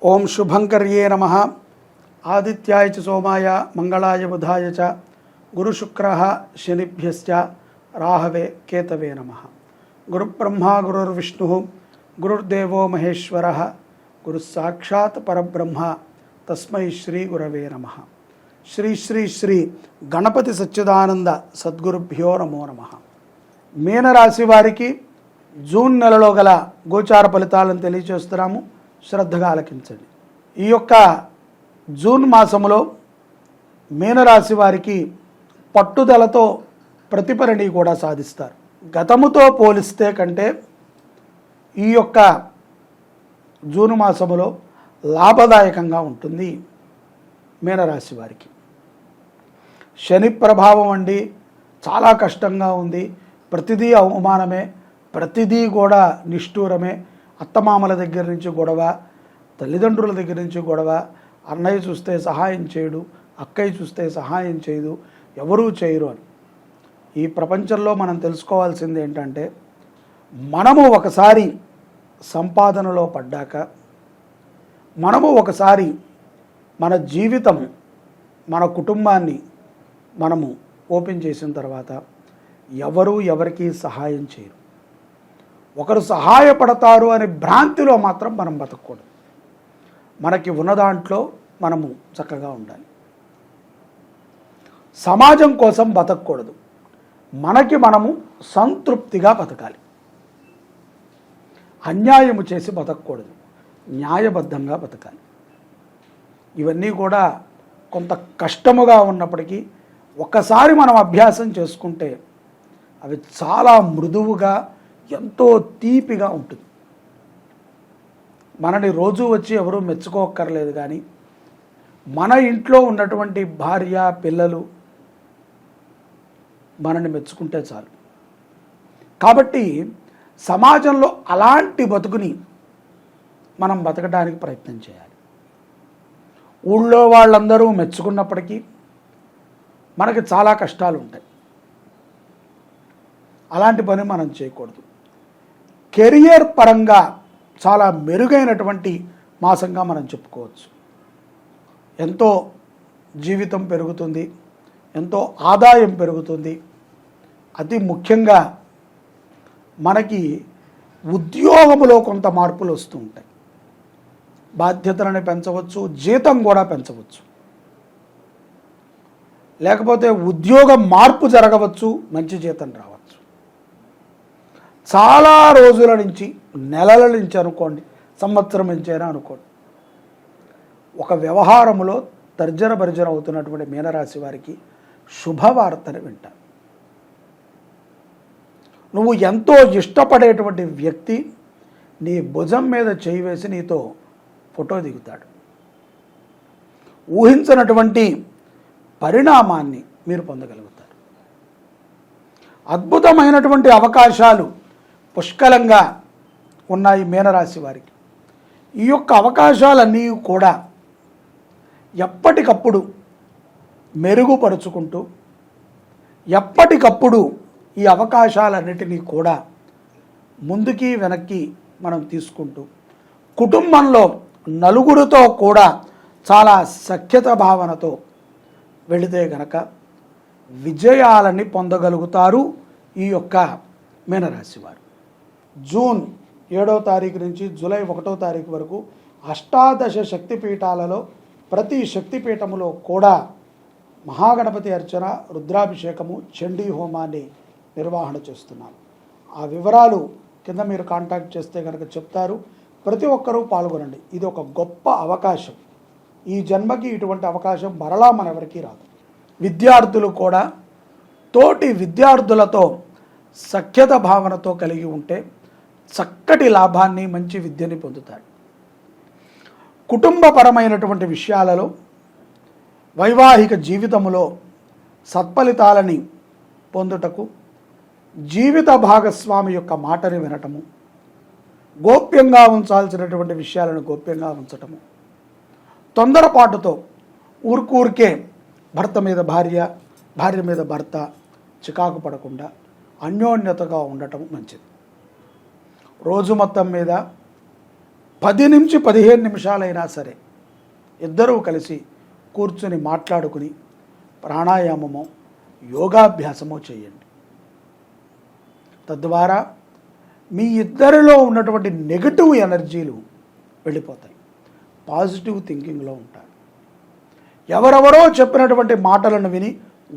ఓం శుభంకర్యే నమః. ఆదిత్యాయ చ సోమాయ మంగళాయ బుధాయ చ గురుశుక్రః శనిభ్యశ్చ రాహవే కేతవే నమః. గురుబ్రహ్మ గురుర్విష్ణుః గురుర్దేవో మహేశ్వరః గురుస్సాక్షాత్ పరబ్రహ్మ తస్మై శ్రీ గురవే నమః. శ్రీ శ్రీ శ్రీ గణపతి సచ్చిదానంద సద్గురుభ్యో నమో నమః. మీనరాశి వారికి జూన్ నెలలో గల గోచార ఫలితాలను తెలియజేస్తున్నాము, శ్రద్ధగా ఆలకించండి. ఈ యొక్క జూన్ మాసంలో మీనరాశి వారికి పట్టుదలతో ప్రతిఫలని కూడా సాధిస్తారు. గతముతో పోలిస్తే కంటే ఈ యొక్క జూన్ మాసములో లాభదాయకంగా ఉంటుంది మీనరాశి వారికి. శని ప్రభావం అండి చాలా కష్టంగా ఉంది. ప్రతిదీ అవమానమే, ప్రతిదీ కూడా నిష్ఠూరమే. అత్తమామల దగ్గర నుంచి గొడవ, తల్లిదండ్రుల దగ్గర నుంచి గొడవ, అన్నయ్య చూస్తే సహాయం చేయడు, అక్కయ్య చూస్తే సహాయం చేయదు, ఎవరూ చేయరు అని. ఈ ప్రపంచంలో మనం తెలుసుకోవాల్సింది ఏంటంటే, మనము ఒకసారి సంపాదనలో పడ్డాక, మనము ఒకసారి మన జీవితం, మన కుటుంబాన్ని మనము ఓపెన్ చేసిన తర్వాత ఎవరు ఎవరికి సహాయం చేయరు. ఒకరు సహాయపడతారు అనే భ్రాంతిలో మాత్రం మనం బతకూడదు. మనకి ఉన్న దాంట్లో మనము చక్కగా ఉండాలి. సమాజం కోసం బతకూడదు. మనకి మనము సంతృప్తిగా బతకాలి. అన్యాయము చేసి బతకూడదు, న్యాయబద్ధంగా బతకాలి. ఇవన్నీ కూడా కొంత కష్టముగా ఉన్నప్పటికీ ఒకసారి మనం అభ్యాసం చేసుకుంటే అవి చాలా మృదువుగా, ఎంతో తీపిగా ఉంటుంది. మనని రోజు వచ్చి ఎవరూ మెచ్చుకోక్కర్లేదు, కానీ మన ఇంట్లో ఉన్నటువంటి భార్య పిల్లలు మనని మెచ్చుకుంటే చాలు. కాబట్టి సమాజంలో అలాంటి బతుకుని మనం బతకడానికి ప్రయత్నం చేయాలి. ఊళ్ళో వాళ్ళందరూ మెచ్చుకున్నప్పటికీ మనకి చాలా కష్టాలు ఉంటాయి. అలాంటి పని మనం చేయకూడదు. కెరియర్ పరంగా చాలా మెరుగైనటువంటి మాసంగా మనం చెప్పుకోవచ్చు. ఎంతో జీవితం పెరుగుతుంది, ఎంతో ఆదాయం పెరుగుతుంది. అతి ముఖ్యంగా మనకి ఉద్యోగములో కొంత మార్పులు వస్తూ ఉంటాయి. బాధ్యతలను పెంచవచ్చు, జీతం కూడా పెంచవచ్చు. లేకపోతే ఉద్యోగ మార్పు జరగవచ్చు, మంచి జీతం రావచ్చు. చాలా రోజుల నుంచి, నెలల నుంచి అనుకోండి, సంవత్సరం నుంచైనా అనుకోండి, ఒక వ్యవహారంలో తర్జన భర్జన అవుతున్నటువంటి మీనరాశి వారికి శుభవార్తను వింటారు. నువ్వు ఎంతో ఇష్టపడేటువంటి వ్యక్తి నీ భుజం మీద చేయి వేసి నీతో ఫోటో దిగుతాడు. ఊహించినటువంటి పరిణామాన్ని మీరు పొందగలుగుతారు. అద్భుతమైనటువంటి అవకాశాలు పుష్కలంగా ఉన్నాయి మీనరాశి వారికి. ఈ యొక్క అవకాశాలన్నీ కూడా ఎప్పటికప్పుడు మెరుగుపరుచుకుంటూ, ఎప్పటికప్పుడు ఈ అవకాశాలన్నిటినీ కూడా ముందుకి వెనక్కి మనం తీసుకుంటూ, కుటుంబంలో నలుగురితో కూడా చాలా సఖ్యత భావనతో వెళితే గనక విజయాలని పొందగలుగుతారు ఈ యొక్క మీనరాశి వారు. జూన్ 7వ తారీఖు నుంచి జూలై 1వ తారీఖు వరకు అష్టాదశ శక్తిపీఠాలలో ప్రతి శక్తిపీఠములో కూడా మహాగణపతి అర్చన, రుద్రాభిషేకము, చండీ హోమాన్ని నిర్వహణ చేస్తున్నాను. ఆ వివరాలు కింద మీరు కాంటాక్ట్ చేస్తే కనుక చెప్తారు. ప్రతి ఒక్కరూ పాల్గొనండి. ఇది ఒక గొప్ప అవకాశం. ఈ జన్మకి ఇటువంటి అవకాశం మరలా మనెవరికీ రాదు. విద్యార్థులు కూడా తోటి విద్యార్థులతో సఖ్యత భావనతో కలిగి ఉంటే చక్కటి లాభాన్ని, మంచి విద్యని పొందుతాడు. కుటుంబపరమైనటువంటి విషయాలలో, వైవాహిక జీవితములో సత్ఫలితాలని పొందుటకు జీవిత భాగస్వామి యొక్క మాటని వినటము, గోప్యంగా ఉంచాల్సినటువంటి విషయాలను గోప్యంగా ఉంచటము, తొందరపాటుతో ఊరికే భర్త మీద భార్య, భార్య మీద భర్త చికాకు పడకుండా అన్యోన్యతగా ఉండటం మంచిది. రోజు మొత్తం మీద 10 నుంచి 15 నిమిషాలైనా సరే ఇద్దరూ కలిసి కూర్చుని మాట్లాడుకుని ప్రాణాయామమో యోగాభ్యాసమో చేయండి. తద్వారా మీ ఇద్దరిలో ఉన్నటువంటి నెగటివ్ ఎనర్జీలు వెళ్ళిపోతాయి. పాజిటివ్ థింకింగ్లో ఉంటారు. ఎవరెవరో చెప్పినటువంటి మాటలను విని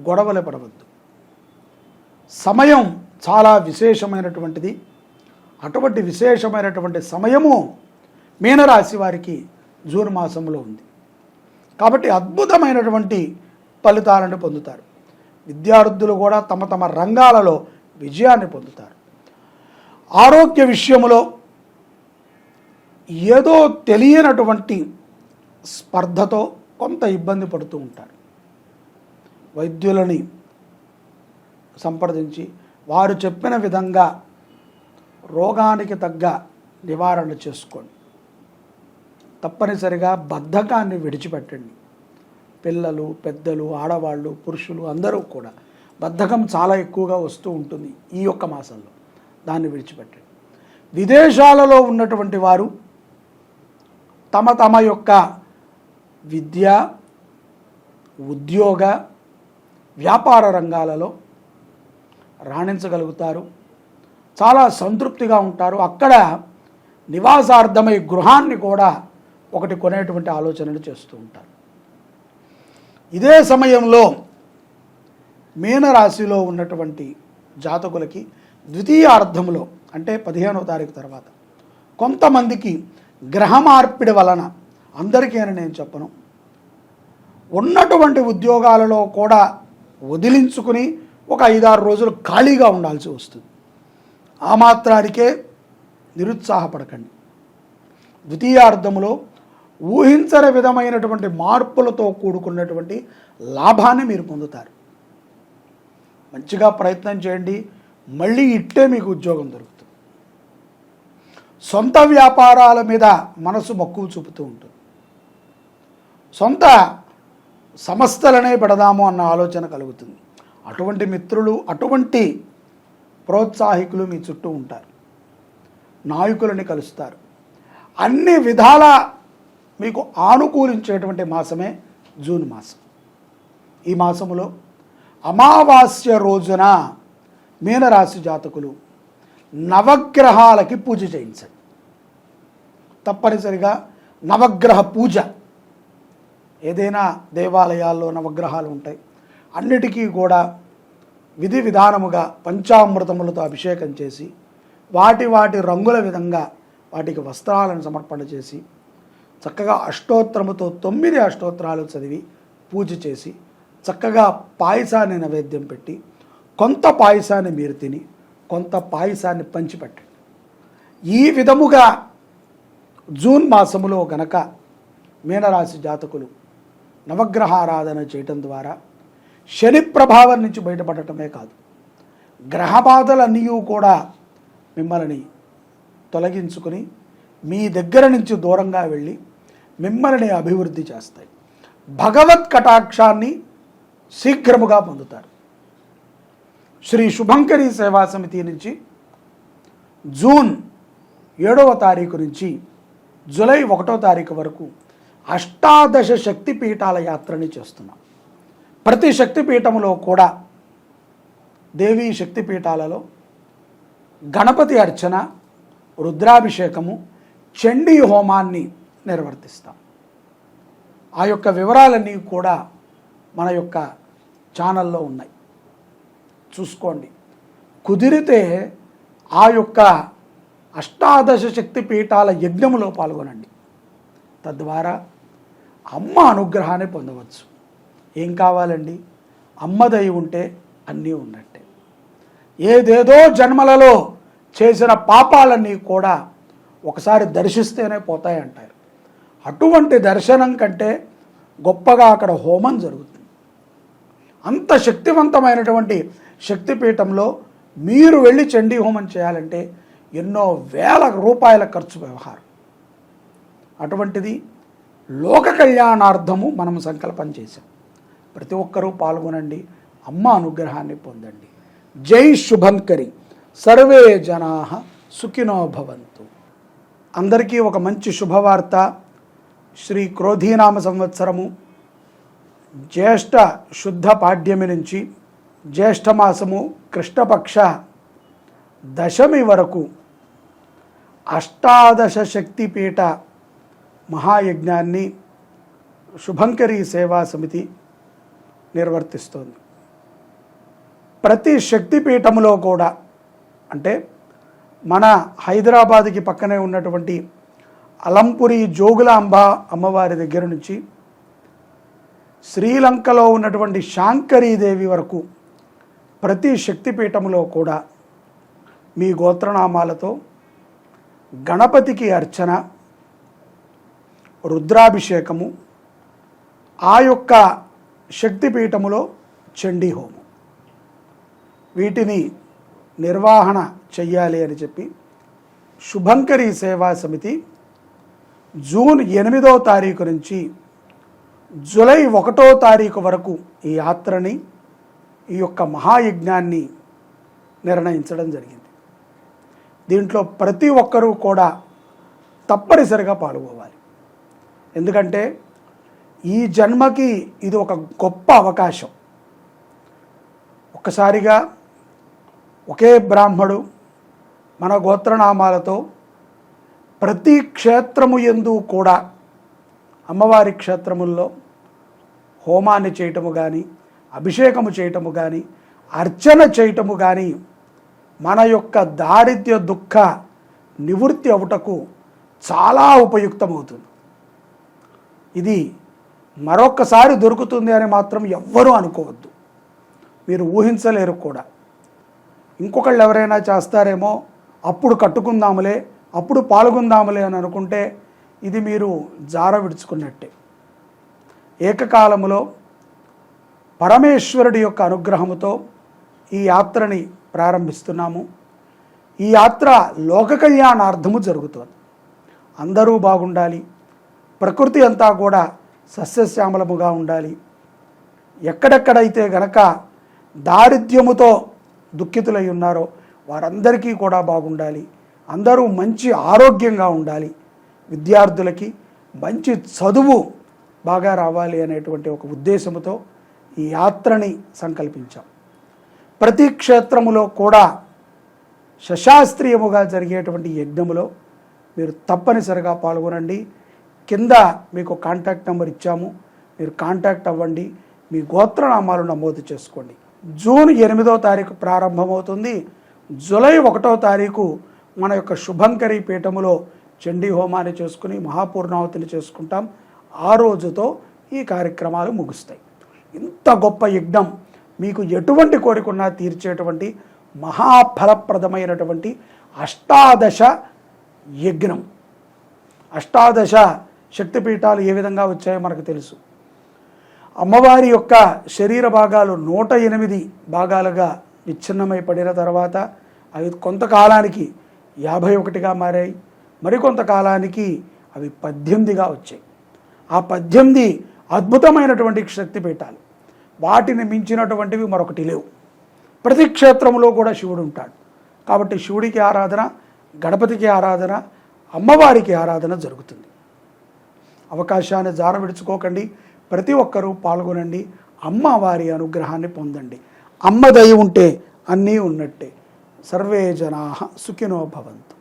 గొడవలు పడవద్దు. సమయం చాలా విశేషమైనటువంటిది. అటువంటి విశేషమైనటువంటి సమయము మీనరాశి వారికి జూన్ మాసంలో ఉంది. కాబట్టి అద్భుతమైనటువంటి ఫలితాలను పొందుతారు. విద్యార్థులు కూడా తమ తమ రంగాలలో విజయాన్ని పొందుతారు. ఆరోగ్య విషయంలో ఏదో తెలియనటువంటి స్పర్ధతో కొంత ఇబ్బంది పడుతూ ఉంటారు. వైద్యులని సంప్రదించి వారు చెప్పిన విధంగా రోగానికి తగ్గ నివారణ చేసుకోండి. తప్పనిసరిగా బద్ధకాన్ని విడిచిపెట్టండి. పిల్లలు, పెద్దలు, ఆడవాళ్ళు, పురుషులు అందరూ కూడా బద్ధకం చాలా ఎక్కువగా వస్తూ ఉంటుంది ఈ యొక్క మాసంలో. దాన్ని విడిచిపెట్టండి. విదేశాలలో ఉన్నటువంటి వారు తమ తమ యొక్క విద్య, ఉద్యోగ, వ్యాపార రంగాలలో రాణించగలుగుతారు. చాలా సంతృప్తిగా ఉంటారు. అక్కడ నివాసార్థమై గృహాన్ని కూడా ఒకటి కొనేటువంటి ఆలోచనలు చేస్తూ ఉంటారు. ఇదే సమయంలో మీనరాశిలో ఉన్నటువంటి జాతకులకి ద్వితీయార్థంలో అంటే 15వ తారీఖు తర్వాత కొంతమందికి గ్రహ మార్పిడి వలన, అందరికీ అని నేను చెప్పను, ఉన్నటువంటి ఉద్యోగాలలో కూడా వదిలించుకుని ఒక 5-6 రోజులు ఖాళీగా ఉండాల్సి వస్తుంది. ఆ మాత్రానికే నిరుత్సాహపడకండి. ద్వితీయార్థంలో ఊహించని విధమైనటువంటి మార్పులతో కూడుకున్నటువంటి లాభాన్ని మీరు పొందుతారు. మంచిగా ప్రయత్నం చేయండి. మళ్ళీ ఇట్టే మీకు ఉద్యోగం దొరుకుతుంది. సొంత వ్యాపారాల మీద మనసు మక్కువ చూపుతూ ఉంటుంది. సొంత సంస్థలనే పెడదాము అన్న ఆలోచన కలుగుతుంది. అటువంటి మిత్రులు, అటువంటి ప్రోత్సాహికులు మీ చుట్టూ ఉంటారు. నాయకులని కలుస్తారు. అన్ని విధాల మీకు ఆనుకూలించేటువంటి మాసమే జూన్ మాసం. ఈ మాసములో అమావాస్య రోజున మీనరాశి జాతకులు నవగ్రహాలకి పూజ చేయించండి. తప్పనిసరిగా నవగ్రహ పూజ. ఏదైనా దేవాలయాల్లో నవగ్రహాలు ఉంటాయి. అన్నిటికీ కూడా విధి విధానముగా పంచామృతములతో అభిషేకం చేసి వాటి వాటి రంగుల విధంగా వాటికి వస్త్రాలను సమర్పణ చేసి చక్కగా అష్టోత్తరముతో 9 అష్టోత్తరాలు చదివి పూజ చేసి చక్కగా పాయసాన్ని నైవేద్యం పెట్టి కొంత పాయసాన్ని మీరు తిని కొంత పాయసాన్ని పంచిపెట్టండి. ఈ విధముగా జూన్ మాసములో గనక మీనరాశి జాతకులు నవగ్రహారాధన చేయటం ద్వారా శని ప్రభావం నుంచి బయటపడటమే కాదు, గ్రహ బాధలన్నీ కూడా మిమ్మల్ని తొలగించుకుని మీ దగ్గర నుంచి దూరంగా వెళ్ళి మిమ్మల్ని అభివృద్ధి చేస్తాయి. భగవత్ కటాక్షాన్ని శీఘ్రముగా పొందుతారు. శ్రీ శుభంకరి సేవా సమితి నుంచి జూన్ 7వ తారీఖు నుంచి జూలై 1వ తారీఖు వరకు అష్టాదశ శక్తిపీఠాల యాత్రని చేస్తున్నాం. ప్రతి శక్తిపీఠములో కూడా దేవీ శక్తిపీఠాలలో గణపతి అర్చన, రుద్రాభిషేకము, చండీ హోమాన్ని నిర్వర్తిస్తాం. ఆ యొక్క వివరాలన్నీ కూడా మన యొక్క ఛానల్లో ఉన్నాయి, చూసుకోండి. కుదిరితే ఆ యొక్క అష్టాదశ శక్తి పీఠాల యజ్ఞములో పాల్గొనండి. తద్వారా అమ్మ అనుగ్రహాన్ని పొందవచ్చు. ఏం కావాలండి? అమ్మ దయ ఉంటే అన్నీ ఉన్నట్టే. ఏదేదో జన్మలలో చేసిన పాపాలన్నీ కూడా ఒకసారి దర్శిస్తేనే పోతాయంటారు. అటువంటి దర్శనం కంటే గొప్పగా అక్కడ హోమం జరుగుతుంది. అంత శక్తివంతమైనటువంటి శక్తిపీఠంలో మీరు వెళ్ళి చండీ హోమం చేయాలంటే ఎన్నో వేల రూపాయల ఖర్చు వ్యవహారం. అటువంటిది లోక కళ్యాణార్థము మనం సంకల్పం చేశాం. ప్రతి ఒక్కరూ పాల్గొనండి, అమ్మ అనుగ్రహాన్ని పొందండి. జై శుభంకరి. సర్వే జనాః సుఖినో భవంతు. అందరికీ ఒక మంచి శుభవార్త. శ్రీ క్రోధీనామ సంవత్సరము జ్యేష్ఠ శుద్ధ పాడ్యమి నుంచి జ్యేష్ఠమాసము కృష్ణపక్ష దశమి వరకు అష్టాదశ శక్తిపీఠ మహాయజ్ఞాన్ని శుభంకరీ సేవా సమితి నిర్వర్తిస్తోంది. ప్రతి శక్తిపీఠములో కూడా, అంటే మన హైదరాబాద్కి పక్కనే ఉన్నటువంటి అలంపురి జోగులాంబ అమ్మవారి దగ్గర నుంచి శ్రీలంకలో ఉన్నటువంటి శాంకరీదేవి వరకు ప్రతి శక్తిపీఠములో కూడా మీ గోత్రనామాలతో గణపతికి అర్చన, రుద్రాభిషేకము, ఆ యొక్క శక్తిపీఠములో చండీ హోమం, వీటిని నిర్వహణ చెయ్యాలి అని చెప్పి శుభంకరీ సేవా సమితి జూన్ 8వ తారీఖు నుంచి జూలై 1వ తారీఖు వరకు ఈ యాత్రని, ఈ యొక్క మహాయజ్ఞాన్ని నిర్ణయించడం జరిగింది. దీంట్లో ప్రతి ఒక్కరూ కూడా తప్పనిసరిగా పాల్గొవాలి. ఎందుకంటే ఈ జన్మకి ఇది ఒక గొప్ప అవకాశం. ఒక్కసారిగా ఒకే బ్రాహ్మడు మన గోత్రనామాలతో ప్రతి క్షేత్రము యందు కూడా అమ్మవారి క్షేత్రముల్లో హోమాన్ని చేయటము కానీ, అభిషేకము చేయటము కానీ, అర్చన చేయటము కానీ మన యొక్క దారిద్ర్య దుఃఖ నివృత్తి అవుటకు చాలా ఉపయుక్తమవుతుంది. ఇది మరొక్కసారి దొరుకుతుంది అని మాత్రం ఎవ్వరూ అనుకోవద్దు. మీరు ఊహించలేరు కూడా. ఇంకొకళ్ళు ఎవరైనా చేస్తారేమో, అప్పుడు కట్టుకుందాములే, అప్పుడు పాల్గొందాములే అని అనుకుంటే ఇది మీరు జార విడుచుకున్నట్టే. ఏకకాలములో పరమేశ్వరుడి యొక్క అనుగ్రహముతో ఈ యాత్రని ప్రారంభిస్తున్నాము. ఈ యాత్ర లోక కళ్యాణార్థము జరుగుతుంది. అందరూ బాగుండాలి, ప్రకృతి అంతా కూడా సస్యశ్యామలముగా ఉండాలి. ఎక్కడెక్కడైతే గనక దారిద్ర్యముతో దుఃఖితులై ఉన్నారో వారందరికీ కూడా బాగుండాలి. అందరూ మంచి ఆరోగ్యంగా ఉండాలి. విద్యార్థులకి మంచి చదువు బాగా రావాలి అనేటువంటి ఒక ఉద్దేశంతో ఈ యాత్రని సంకల్పించాం. ప్రతి క్షేత్రములో కూడా శశాస్త్రీయముగా జరిగేటువంటి యజ్ఞములో మీరు తప్పనిసరిగా పాల్గొనండి. కింద మీకు కాంటాక్ట్ నెంబర్ ఇచ్చాము, మీరు కాంటాక్ట్ అవ్వండి, మీ గోత్రనామాలు నమోదు చేసుకోండి. జూన్ 8వ తారీఖు ప్రారంభమవుతుంది. జూలై 1వ తారీఖు మన యొక్క శుభంకరీ పీఠములో చండీ హోమాన్ని చేసుకుని మహాపూర్ణావతిని చేసుకుంటాం. ఆ రోజుతో ఈ కార్యక్రమాలు ముగుస్తాయి. ఇంత గొప్ప యజ్ఞం, మీకు ఎటువంటి కోరికన్నా తీర్చేటువంటి మహాఫలప్రదమైనటువంటి అష్టాదశ యజ్ఞం. అష్టాదశ శక్తిపీఠాలు ఏ విధంగా వచ్చాయో మనకు తెలుసు. అమ్మవారి యొక్క శరీర భాగాలు 108 భాగాలుగా విచ్ఛిన్నమై పడిన తర్వాత అవి కొంతకాలానికి 51గా మారాయి. మరికొంతకాలానికి అవి 18గా వచ్చాయి. ఆ 18 అద్భుతమైనటువంటి శక్తిపీఠాలు. వాటిని మించినటువంటివి మరొకటి లేవు. ప్రతి క్షేత్రంలో కూడా శివుడు ఉంటాడు. కాబట్టి శివుడికి ఆరాధన, గణపతికి ఆరాధన, అమ్మవారికి ఆరాధన జరుగుతుంది. అవకాశాన్ని జార విడుచుకోకండి. ప్రతి ఒక్కరూ పాల్గొనండి. అమ్మవారి అనుగ్రహాన్ని పొందండి. అమ్మ దయ ఉంటే అన్నీ ఉన్నట్టే. సర్వే జనాః సుఖినో భవంతు.